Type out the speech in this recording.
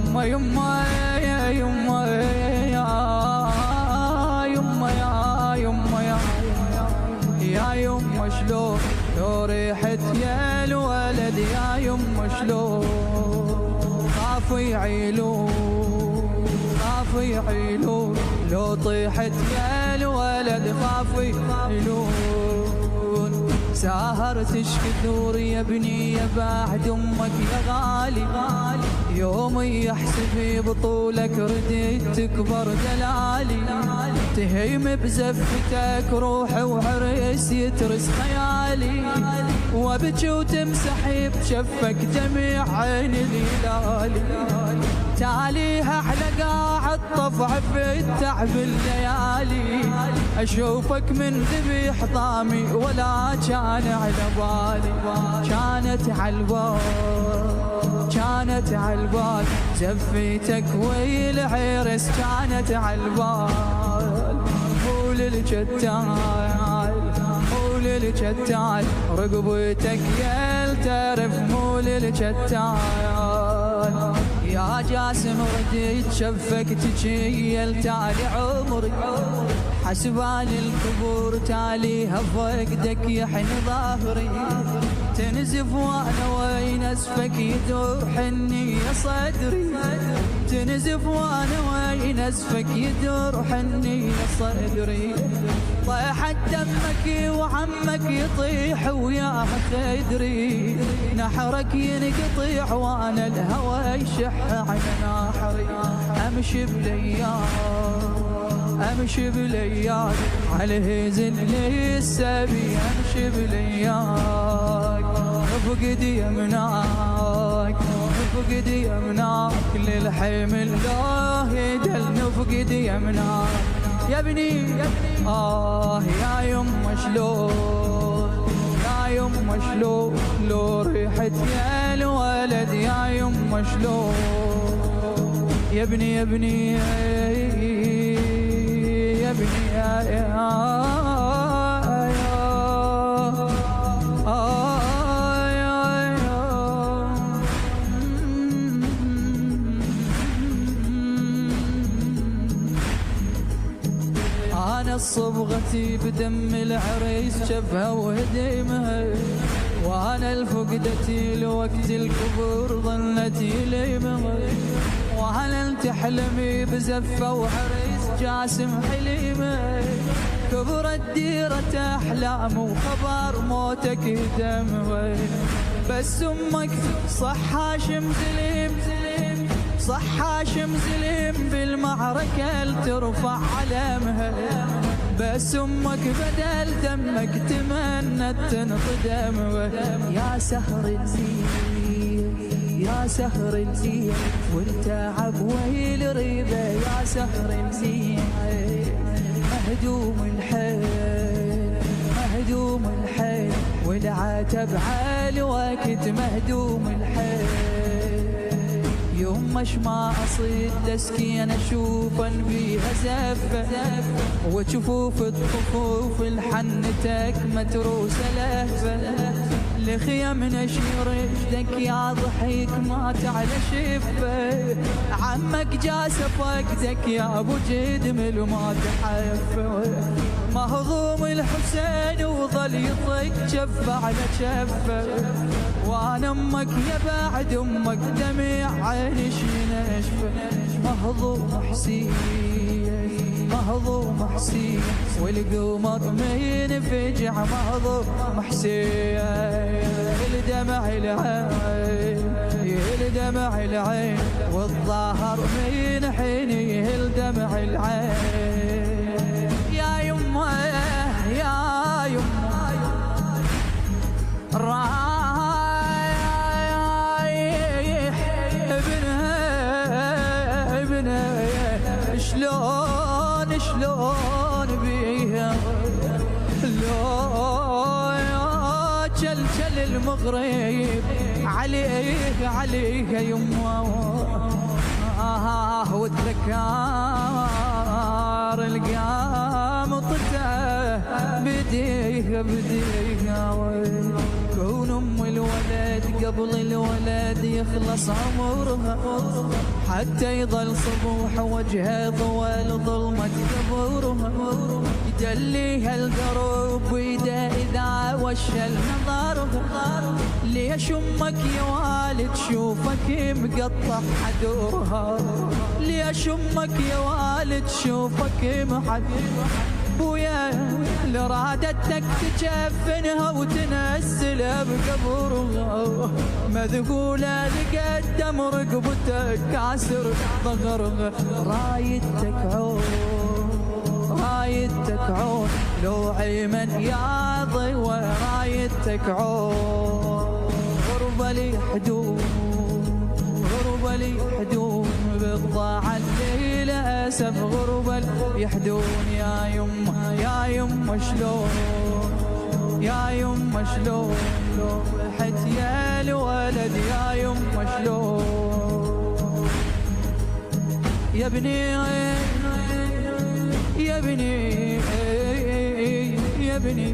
يما يما يا يما يا يما يا يما يا يما شلون لو ريحت يا الولد يا يما شلون خافوا يعيلون خافوا يعيلون لو طيحت يا الولد خافوا يعيلون ساهر تشكي ثور يا ابني يا بعد امك يا غالي يوم يحسب بطولك رديت تكبر دلالي تهيم بزفتك روح وعرس يترس خيالي وابكي وتمسحي بشفك جميع عين الهلالي تاليها على قاع الطفع في التعب الليالي اشوفك من ذبيح طامي ولا كان على بالي كانت عالبال كانت عالبال زفيتك ويل عرس كانت عالبال مو للجتال مو للجتال رقبتك يلترف مو للجتال يا جاسم رديت شفك تجيل تالي عمري حسبان القبور تاليها فقدك يحن ظهري تنزف وانا وين اسفك يدور حني يا صدري تنزف وانا وين اسفك يدور حني يا صدري طيحت دمك وعمك يطيح وياه خدري نحرك ينقطع وانا الهوى يشح على ناحري امشي بليال امشي بليال على هزن لي السبي امشي بليال فقد يمناك فقد يمناك للحيم الله يدل نفقد يمناك يا ابني يا يما شلون يا يما شلون لو ريحت يا الولد يا يما شلون يا ابني يا ابني يا ابني يا أنا صبغتي بدم العريس شفها وهديمها وأنا الفقدتي لوقت القبور ظنتي ليمها وأنا تحلمي بزفة وعريس جاسم حليمه كبرت ديرة أحلام وخبر موتك يدمها بس أمك صح هاشم زليم صح هاشم زليم بالمعركة لترفع علمها بس أمك بدل دمك تمنت تنقدم يا سهر الزين يا سهر الزين والتعب ويل ريبه يا سهر الزين مهدوم الحيل مهدوم الحيل والعتب عالوقت مهدوم الحيل يوم مش ما أصيد تسكين أشوفا بيها زفة وجفوف الطفوف الحنتك متروسة لهفة لخيم نشير رشدك يا ضحيك مات على شفة عمك جاس فقدك يا أبو جدمل ما تحفة مهضوم الحسين وظل يطق شفة على شفة وانا امك يا بعد امك دمع عيني نشفة مهضوم حسين مهضوم حسين والقمر من فجع مهضوم حسين الدمع العين الدمع العين والظهر من حيني الدمع العين يا يما يا يما شلون شلون بيها لو جل المغرب عليك عليك يما والذكار القام طته بديها بديها كون ام الولد قبل الولد يخلص عمرها، حتى يضل صبوح وجهه ضوال ظلمة قبرها. يدليها القرب بيده إذا وشل نظرها، ليش أمك يا والد شوفك مقطع حدورها، ليش أمك يا والد شوفك محدورها. بويا لرادتك تجفنها وتنزل بقبرها، مذهولة لقدم رقبتك كاسر ظهرها. رايتك عون رايتك عون لو عيمن يا ضوى، رايتك عون. غربة لي حدود غربة لي حدود بقضاع الليل أسف، غربة يحدون يا يما يا يما شلون يا يما شلون، لو رحت يا الولد يا يما شلون. يا ابني يا ابني يا ابني